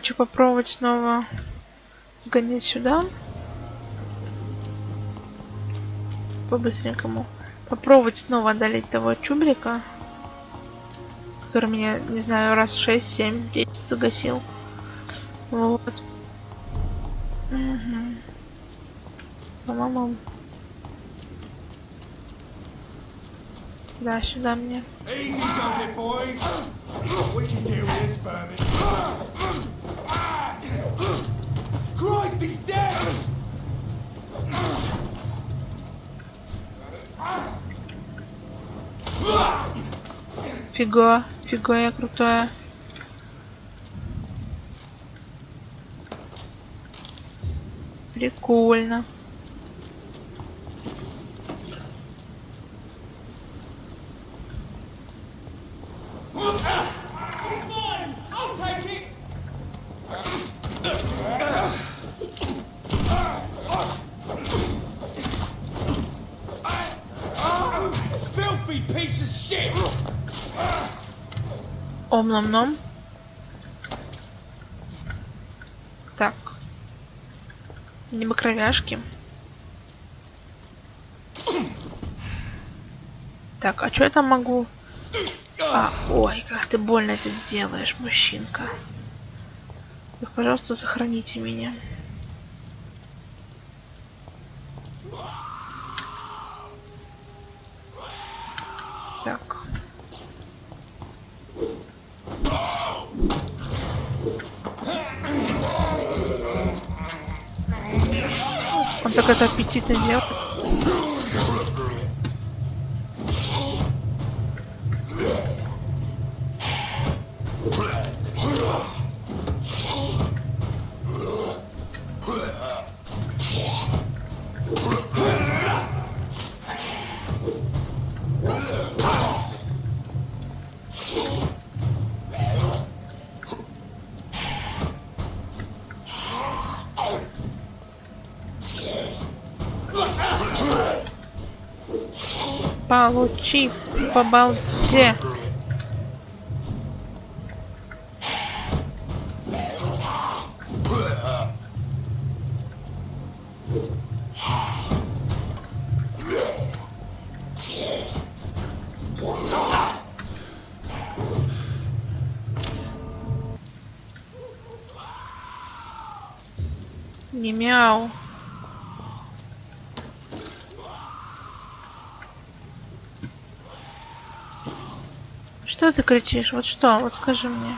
хочу попробовать снова сгонять сюда. По-быстренькому. Попробовать снова одолеть того чубрика, который меня, не знаю, раз 6, 7, 10 загасил. Вот. Угу. По-моему. Да, сюда мне. Фига, фига я крутая. Прикольно. Ом-ном-ном. Так. Небо кровяшки. Так, а что я там могу? Ой, как ты больно это делаешь, мужчинка. Так, пожалуйста, сохраните меня. Так. Он так это аппетитно делает. Получи по балде. Не мяу. Что ты кричишь? Вот что? Вот скажи мне.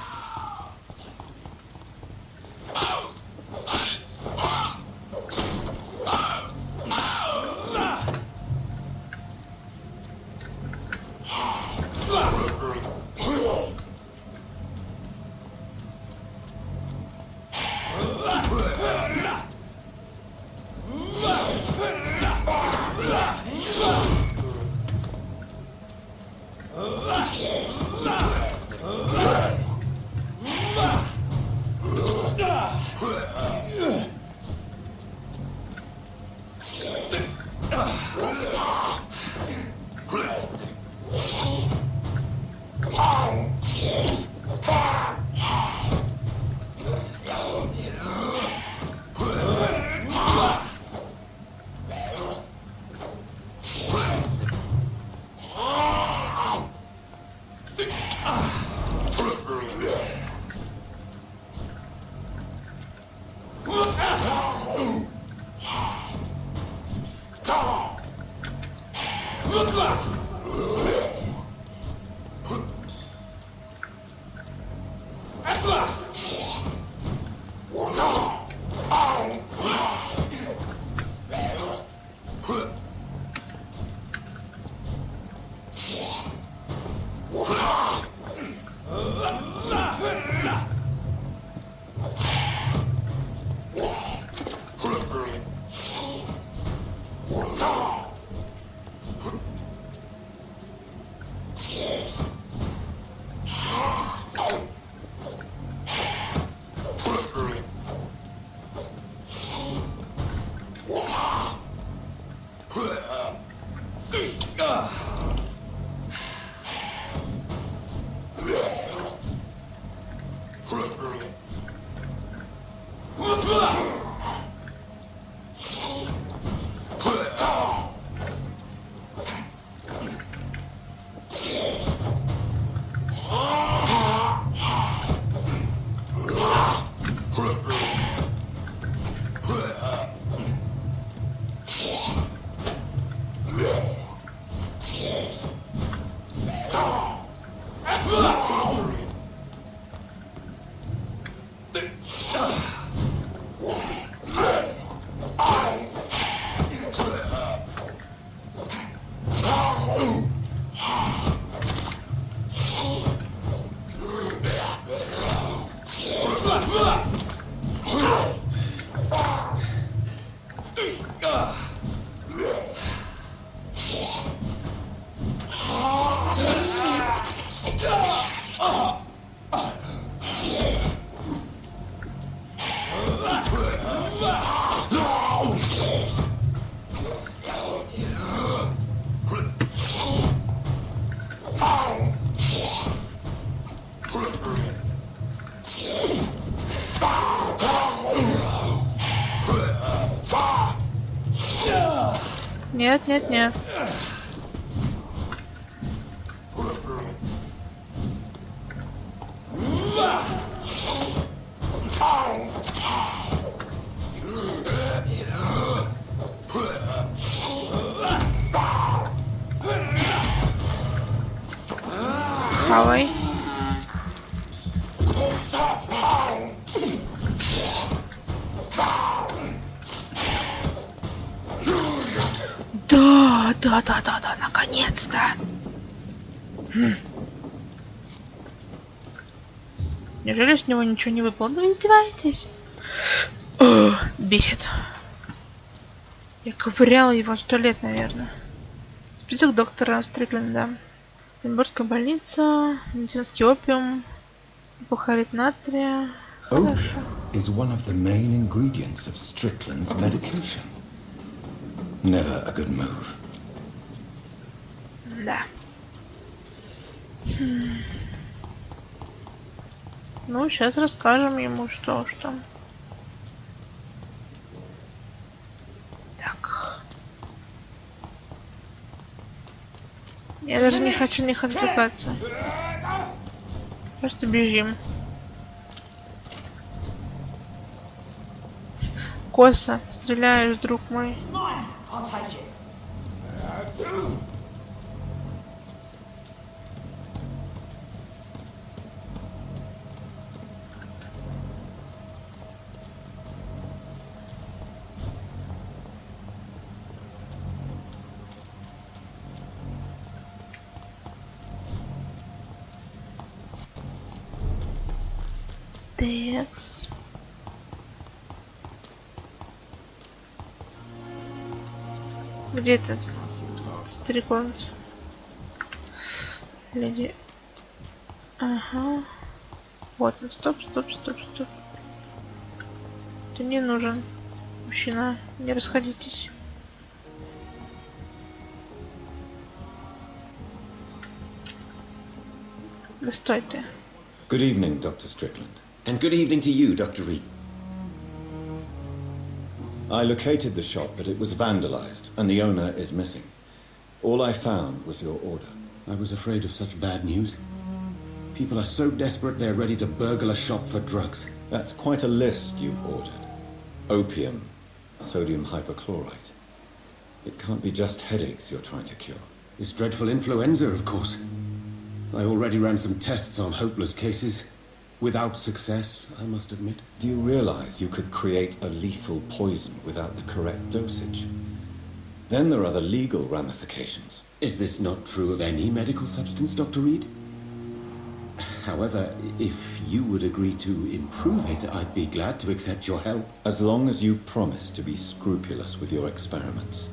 Нет, нет, нет. Хавай. Да, наконец-то. Неужели с него ничего не выпало? Да вы издеваетесь? Бесит. Я ковыряла его 100 лет, наверное. Список доктора Стрикленда. Оренбургская больница, медицинский опиум, бухарит натрия. Opium is one of the main ingredients of Strickland's medication. Never a good move. Да. Ну, сейчас расскажем ему, что. Так. Я даже не хочу в них отвлекаться. Просто бежим. Косо стреляешь, друг мой. Текс. Где этот стрекон? Люди. Ага. Вот он. Стоп. Ты не нужен. Мужчина, не расходитесь. Да стой ты. Good evening, Dr. Strickland. And good evening to you, Dr. Reed. I located the shop, but it was vandalized, and the owner is missing. All I found was your order. I was afraid of such bad news. People are so desperate they're ready to burgle a shop for drugs. That's quite a list you ordered. Opium, sodium hypochlorite. It can't be just headaches you're trying to cure. This dreadful influenza, of course. I already ran some tests on hopeless cases. Without success, I must admit. Do you realize you could create a lethal poison without the correct dosage? Then there are the legal ramifications. Is this not true of any medical substance, Dr. Reed? However, if you would agree to improve it, I'd be glad to accept your help. As long as you promise to be scrupulous with your experiments,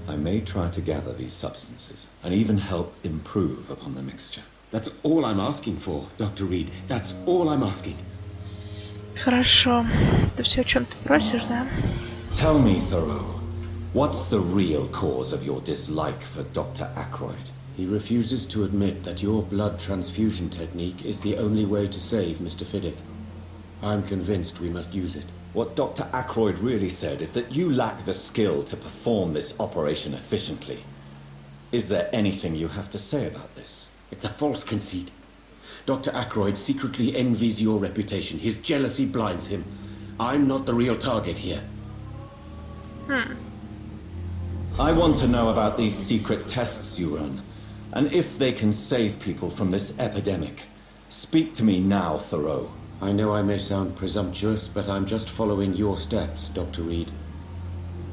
I may try to gather these substances and even help improve upon the mixture. That's all I'm asking for, Dr. Reed. That's all I'm asking. Хорошо. Это все, о чем ты просишь, да? Tell me, Thoreau, what's the real cause of your dislike for Dr. Ackroyd? He refuses to admit that your blood transfusion technique is the only way to save Mr. Fiddick. I'm convinced we must use it. What Dr. Ackroyd really said is that you lack the skill to perform this operation efficiently. Is there anything you have to say about this? It's a false conceit. Dr. Ackroyd secretly envies your reputation. His jealousy blinds him. I'm not the real target here. I want to know about these secret tests you run, and if they can save people from this epidemic. Speak to me now, Thoreau. I know I may sound presumptuous, but I'm just following your steps, Dr. Reed.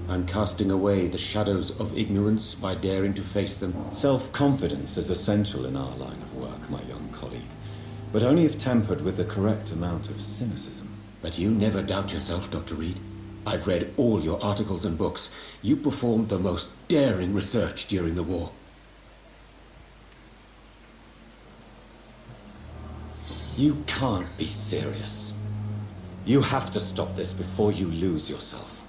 I'm casting away the shadows of ignorance by daring to face them. Self-confidence is essential in our line of work, my young colleague, but only if tempered with the correct amount of cynicism. But you never doubt yourself, Dr. Reed. I've read all your articles and books. You performed the most daring research during the war. You can't be serious. You have to stop this before you lose yourself.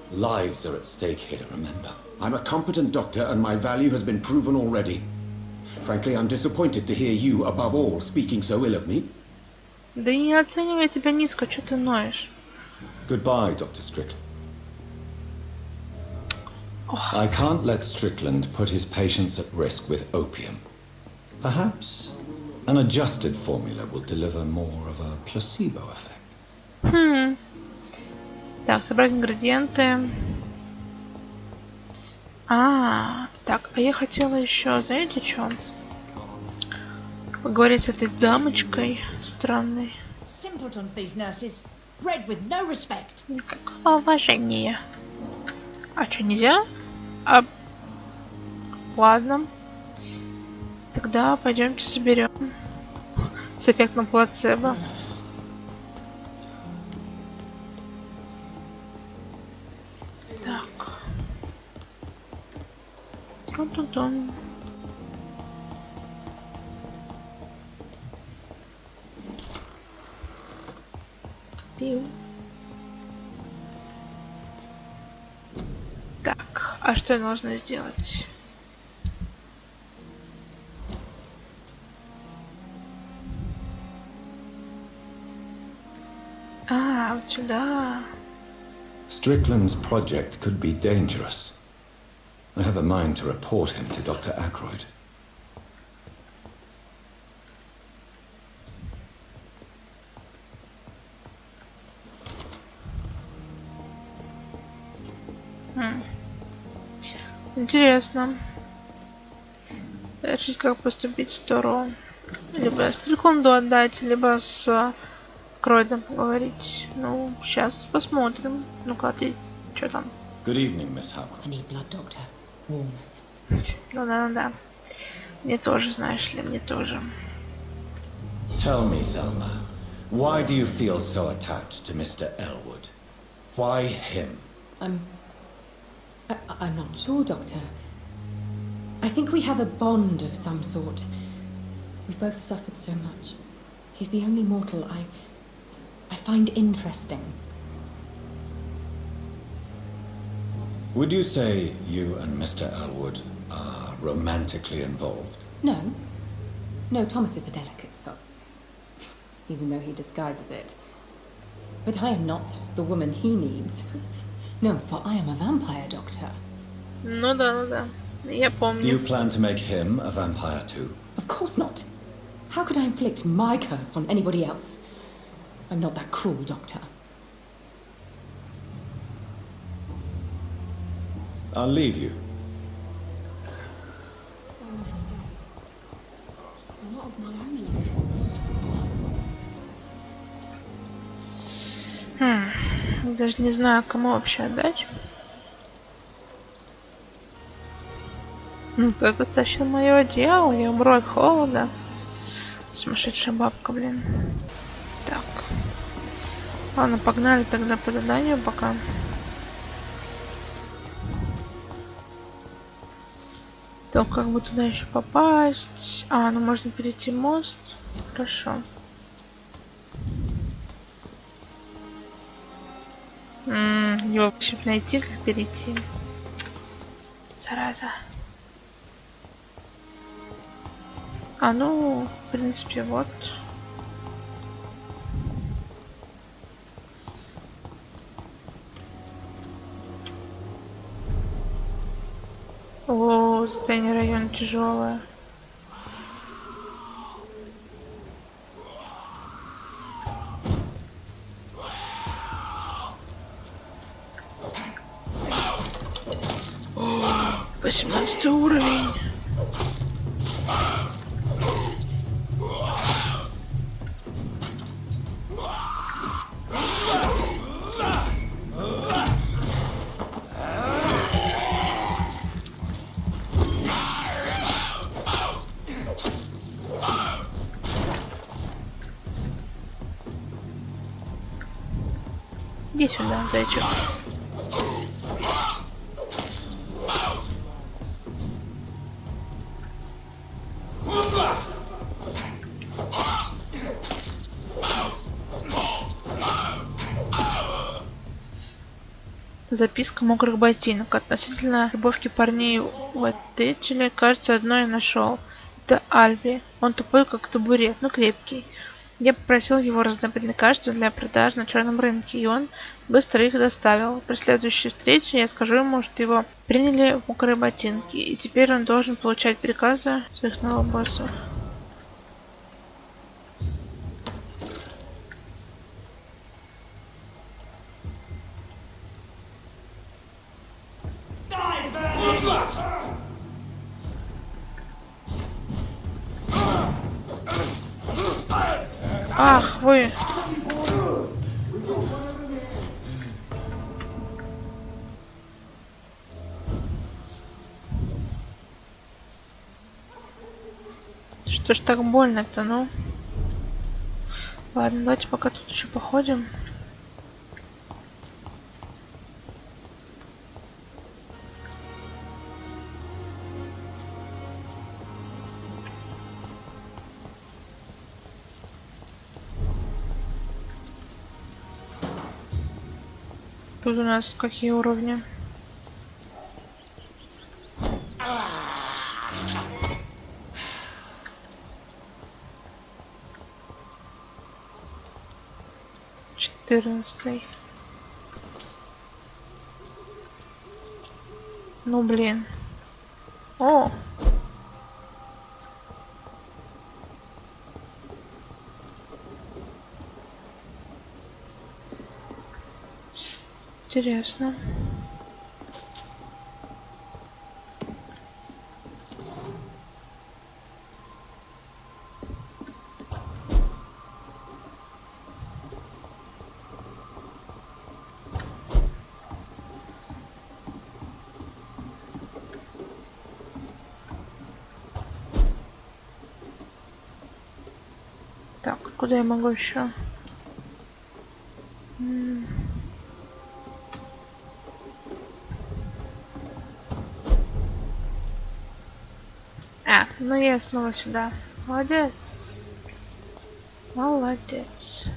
Lives are at stake here, remember? I'm a competent doctor and my value has been proven already. Frankly, I'm disappointed to hear you, above all, speaking so ill of me. Да не оценивай тебя низко, что ты ноешь. Goodbye, Dr. Strickland. I can't let Strickland put his patients at risk with opium. Perhaps an adjusted formula will deliver more of a placebo effect. Так, собрать ингредиенты. Так, а я хотела еще, знаете, что? Поговорить с этой дамочкой странной. Никакого уважения. А что, нельзя? Ладно. Тогда пойдемте соберем с эффектом плацебо. Так. Трун-тун-тун. Пиу. Так, а что я должна сделать? Вот сюда. Strickland's project could be dangerous. I have a mind to report him to Dr. Aykroyd. Интересно. Решить, как поступить с Торо. Либо Стрикленду отдать, либо с Кройдом поговорить. Ну, сейчас посмотрим. Ну-ка, ты что там? Good evening, Miss Howard. I need blood, doctor. Warm. Ну да. Мне тоже, знаешь ли, мне тоже. Tell me, Thelma, why do you feel so attached to Mr. Elwood? Why him? I'm not sure, Doctor. I think we have a bond of some sort. We've both suffered so much. He's the only mortal I find interesting. Would you say you and Mr. Elwood are romantically involved? No. No, Thomas is a delicate soul. Even though he disguises it. But I am not the woman he needs. No, for I am a vampire, Doctor. Ну да. Я помню. Do you plan to make him a vampire too? Of course not. How could I inflict my curse on anybody else? I'm not that cruel, Doctor. I'll leave you. Даже не знаю, кому вообще отдать. Кто-то стащил мое одеяло, я умру от холода. Сумасшедшая бабка, блин. Так. Ладно, погнали тогда по заданию пока. То как бы туда еще попасть. Ну можно перейти мост. Хорошо. Его вообще найти, как перейти. Зараза. Ну, в принципе, вот. Состояние района тяжелое. О, 18 уровень. Иди сюда, зайчик. Записка мокрых ботинок. Относительно любовки парней в отеле, кажется, одно я нашел. Это Альби. Он тупой, как табурет, но крепкий. Я попросил его раздобыть лекарства для продаж на черном рынке, и он быстро их доставил. При следующей встрече я скажу ему, что его приняли в мокрые ботинки, и теперь он должен получать приказы своих новых боссов. Ах, вы! Что ж так больно-то, ну? Ладно, давайте пока тут еще походим. Тут у нас какие уровни? Четырнадцатый. Ну блин. О! Интересно. Так, куда я могу еще? Ну я снова сюда. Молодец. Молодец.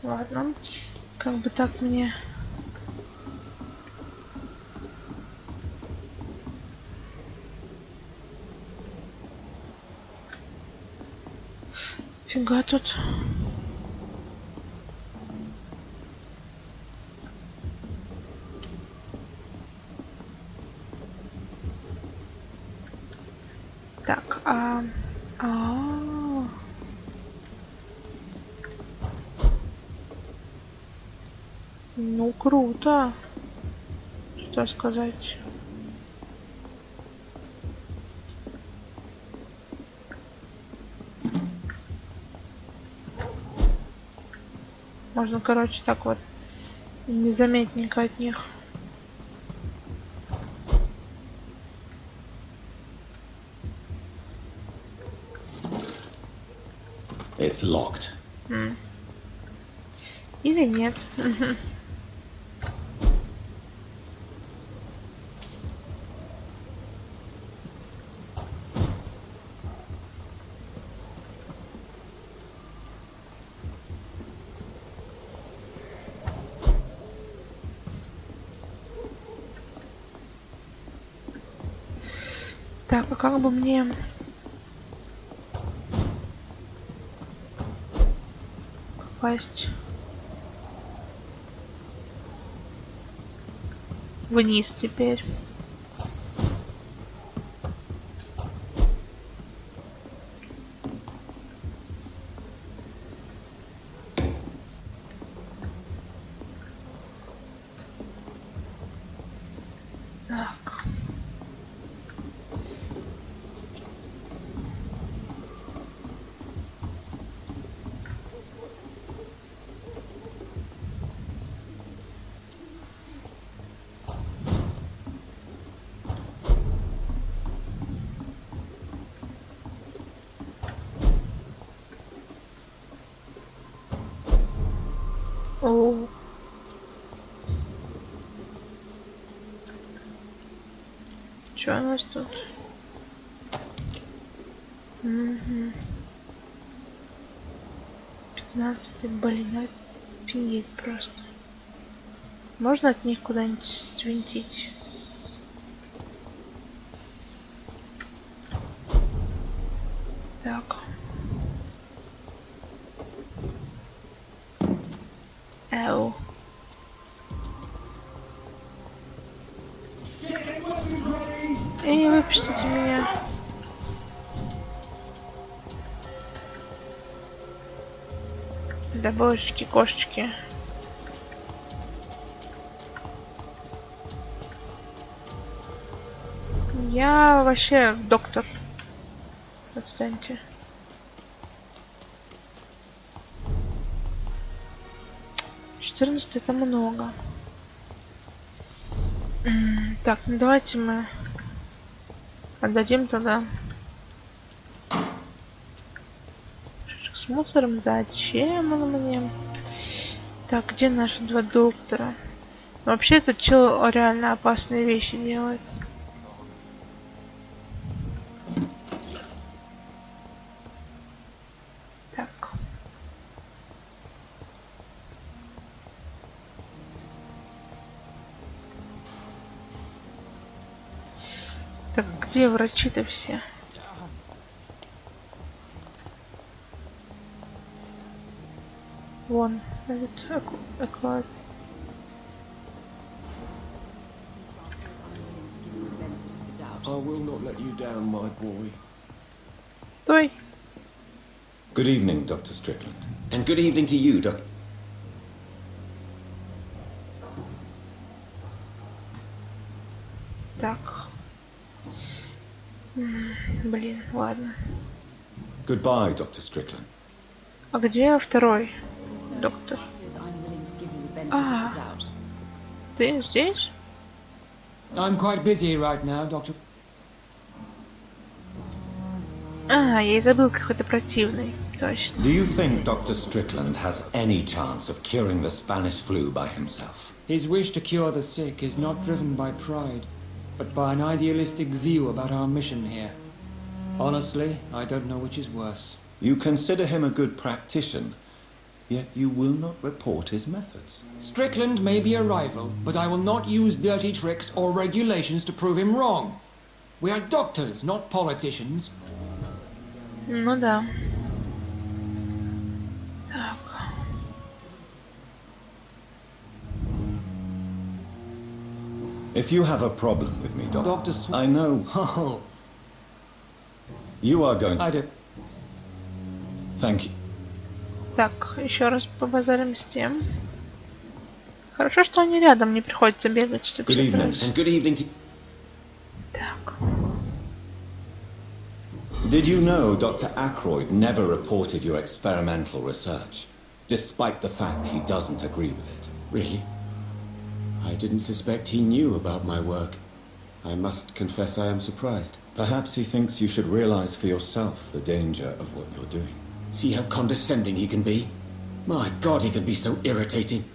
Ладно. Как бы так мне... Фига тут. Так, ну круто. Что сказать? Можно, короче, так вот незаметненько от них. It's locked. Или нет. Так, а как бы мне... попасть вниз теперь? Так. О. Что у нас тут? Угу. 15, блин, офигеть просто. Можно от них куда-нибудь свинтить? Так. Эу. Эй, выпустите меня. Да божечки, кошечки. Я вообще доктор. Отстаньте. Четырнадцать это много. Так, ну давайте мы отдадим тогда шишек с мусором. Зачем он мне? Так, где наши два доктора? Вообще этот чел реально опасные вещи делает. Так. Так, где врачи-то все? Вон, этот эклад. I will not let you down, my boy. Стой! Good evening, Dr. Strickland. And good evening to you, Doc. Так. Блин, ладно. Goodbye, Dr. Strickland. А где второй доктор? А, ты здесь? I'm quite busy right now, Doctor. А, я и забыл, какой-то противный. Точно. Do you think Dr. Strickland has any chance of curing the Spanish flu by himself? His wish to cure the sick is not driven by pride, but by an idealistic view about our mission here. Honestly, I don't know which is worse. You consider him a good practitioner, yet you will not report his methods. Strickland may be a rival, but I will not use dirty tricks or regulations to prove him wrong. We are doctors, not politicians. Ну да. Так. If you have a problem with me, Dr. I know Oh, you are going... I do. Thank you. Так, еще раз побазарим с тем. Хорошо, что они рядом, не приходится бегать, чтобы Good evening. And good evening to... Так. Did you know Dr. Ackroyd never reported your experimental research, despite the fact he doesn't agree with it? Really? I didn't suspect he knew about my work. I must confess I am surprised. Perhaps he thinks you should realize for yourself the danger of what you're doing. See how condescending he can be? My God, he can be so irritating.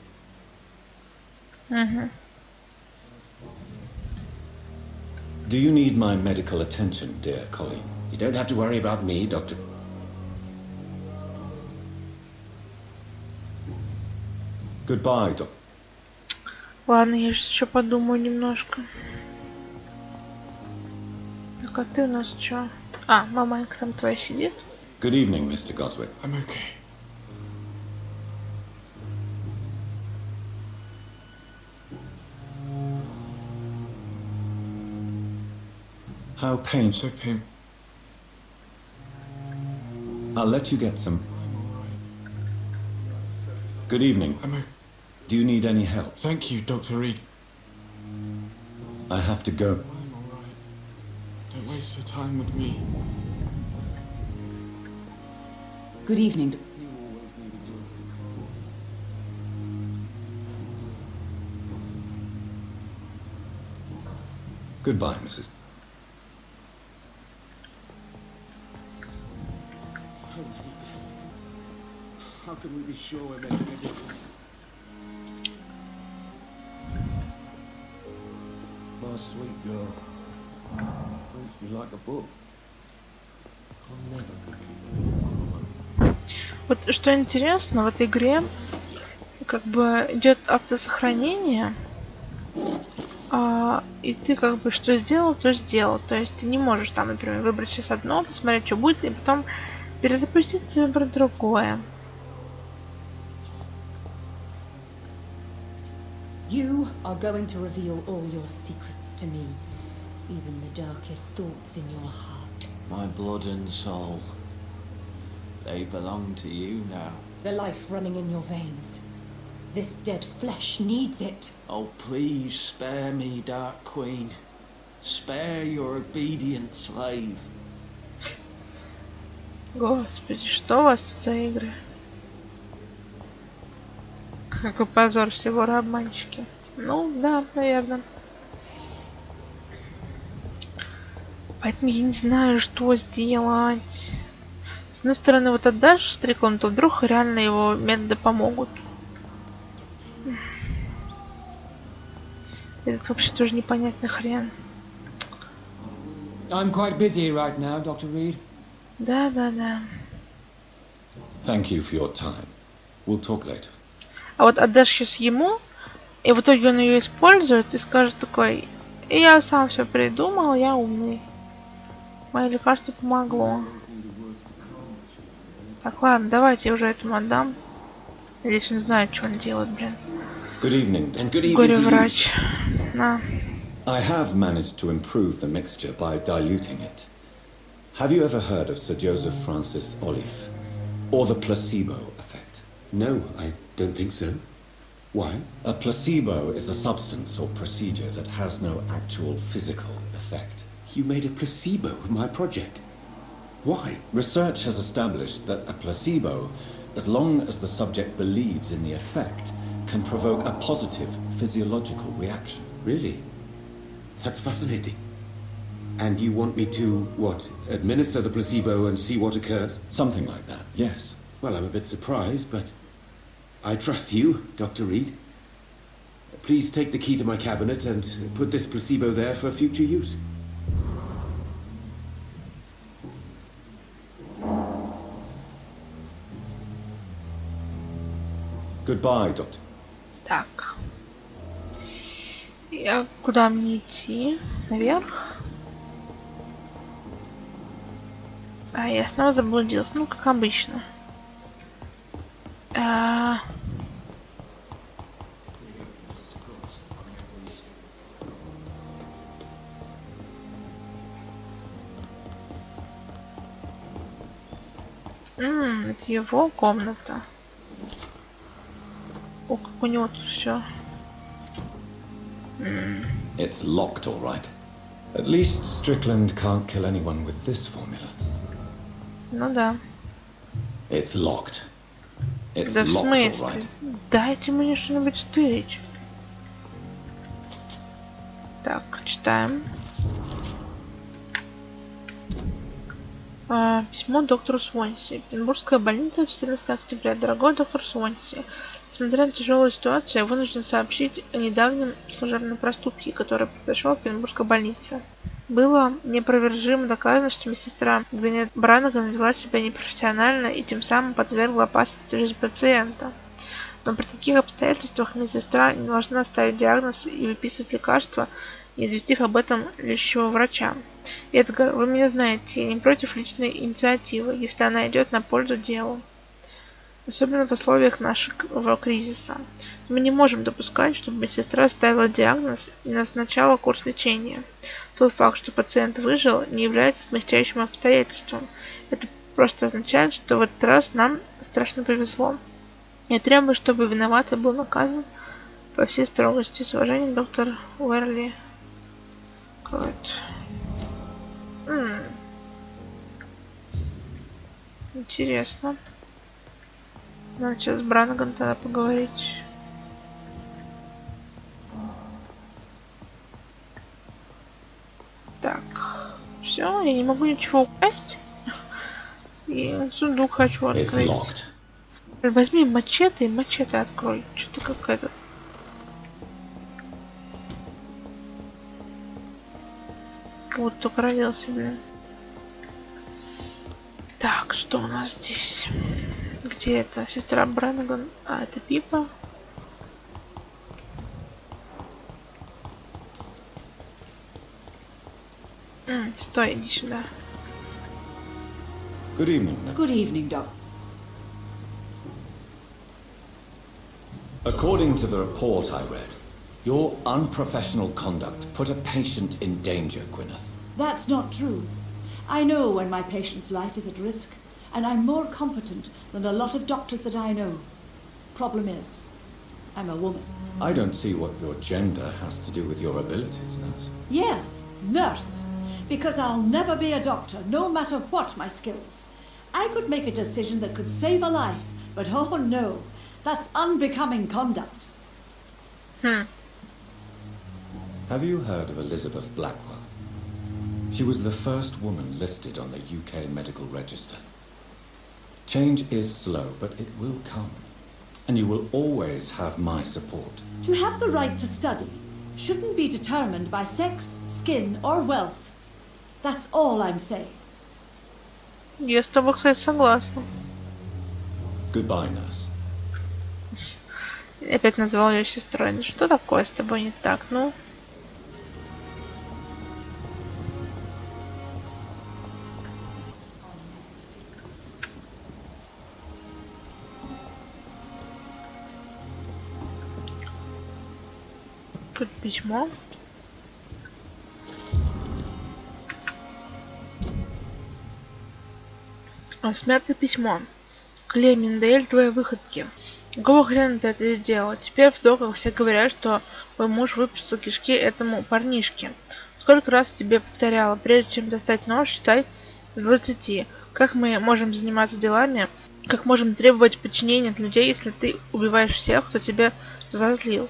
Do you need my medical attention, dear colleague? You don't have to worry about me, Doctor. Goodbye, Doc. Ладно, я сейчас еще подумаю немножко. Так, а ты у нас что? А, маманька там твоя сидит? Good evening, Mr. Goswick. I'm okay. How painful. So painful. I'll let you get some. Good evening. Do you need any help? Thank you, Dr. Reed. I have to go. I'm alright. Don't waste your time with me. Good evening. Goodbye, Mrs. So many deaths. How can we be sure we're making a difference? My sweet girl. Reads me like a book. I'll never complete anything from her. Вот что интересно, в этой игре как бы идет автосохранение, и ты как бы что сделал, то сделал. То есть ты не можешь там, например, выбрать сейчас одно, посмотреть, что будет, и потом перезапуститься и выбрать другое. You are going to reveal all your secrets to me, even the darkest thoughts in your heart. My blood and soul, they belong to you now. The life running in your veins. This dead flesh needs it. Oh, please spare me, Dark Queen. Spare your obedient slave. Господи, что у вас тут за игры? Какой позор, все воры-обманщики. Ну, да, наверное. Поэтому я не знаю, что сделать. С одной стороны, вот отдашь Стрикланду, то вдруг реально его методы помогут. Этот вообще тоже непонятный хрен. I'm quite busy right now, Dr. Reed. Да. Thank you for your time. We'll talk later. А вот отдашь сейчас ему, и в итоге он ее использует и скажет такой: я сам все придумал, я умный. Мое лекарство помогло. Так, ладно, давайте я уже этому отдам. Надеюсь, он знает, что он делает, блин. Good evening, and good evening Горе to you. врач. На. I have managed to improve the mixture by diluting it. Have you ever heard of Sir Joseph Francis Olive, or the placebo effect? No, I don't think so. Why? A placebo is a substance or procedure that has no actual physical effect. You made a placebo of my project. Why? Research has established that a placebo, as long as the subject believes in the effect, can provoke a positive physiological reaction. Really? That's fascinating. And you want me to, what, administer the placebo and see what occurs? Something like that, yes. Well, I'm a bit surprised, but I trust you, Dr. Reed. Please take the key to my cabinet and put this placebo there for future use. Goodbye, Doctor. Так. Куда мне идти? Наверх? А, я снова заблудился. Ну, как обычно. Это его комната. О, как у него тут все. It's locked, all right. At least Strickland can't kill anyone with this formula. Ну да. It's locked. It's Да в locked, all смысле? right. Дайте мне что-нибудь стырить. Так, читаем. Письмо доктору Свонси. Петербургская больница, 14 октября. Дорогой доктор Свонси, несмотря на тяжелую ситуацию, я вынужден сообщить о недавнем служебном проступке, который произошел в Петербургской больнице. Было неопровержимо доказано, что медсестра Гвинет Бранаган вела себя непрофессионально и тем самым подвергла опасности жизнь пациента. Но при таких обстоятельствах медсестра не должна ставить диагноз и выписывать лекарства, не известив об этом лечащего врача. Эдгар, вы меня знаете, я не против личной инициативы, если она идет на пользу делу. Особенно в условиях нашего кризиса. Мы не можем допускать, чтобы медсестра ставила диагноз и назначала курс лечения. Тот факт, что пациент выжил, не является смягчающим обстоятельством. Это просто означает, что в этот раз нам страшно повезло. Я требую, чтобы виноватый был наказан по всей строгости. С уважением, доктор Уэрли. Интересно. Надо сейчас с Бранаган тогда поговорить. Так. Все, я не могу ничего украсть. И сундук хочу открыть. Возьми мачете и мачете открой. Что-то как это. Вот только родился, блин. Так, что у нас здесь? Где это? Сестра Бранаган. А, это Пипа. Стой, иди сюда. Good evening. Good evening, Doc. According to the report I read, Your unprofessional conduct put a patient in danger, Gwyneth. That's not true. I know when my patient's life is at risk, and I'm more competent than a lot of doctors that I know. Problem is, I'm a woman. I don't see what your gender has to do with your abilities, nurse. Yes, nurse. Because I'll never be a doctor, no matter what my skills. I could make a decision that could save a life, but oh no, that's unbecoming conduct. Have you heard of Elizabeth Blackwell? She was the first woman listed on the UK Medical Register. Change is slow, but it will come. And you will always have my support. To have the right to study shouldn't be determined by sex, skin, or wealth. That's all I'm saying. Я с тобой, кстати, согласна. Goodbye, nurse. Опять назвал ее сестрой. Ну что такое с тобой не так? Ну. Тут письмо. Смятое письмо. Клемендейль, твои выходки. Какого хрена ты это сделал? Теперь в доках все говорят, что мой муж выпустил кишки этому парнишке. Сколько раз тебе повторяла, прежде чем достать нож, считай с 20. Как мы можем заниматься делами? Как можем требовать подчинения от людей, если ты убиваешь всех, кто тебя разозлил?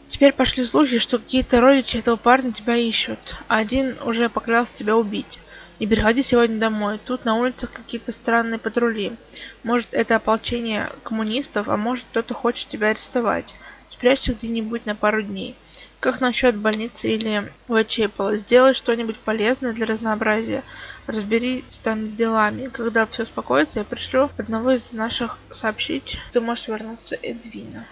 Теперь пошли слухи, что какие-то родичи этого парня тебя ищут, а один уже поклялся тебя убить. Не приходи сегодня домой. Тут на улицах какие-то странные патрули. Может, это ополчение коммунистов, а может, кто-то хочет тебя арестовать. Спрячься где-нибудь на пару дней. Как насчет больницы или Уайтчепела? Сделай что-нибудь полезное для разнообразия. Разберись там с делами. Когда все успокоится, я пришлю одного из наших сообщить. Ты можешь вернуться, Эдвина.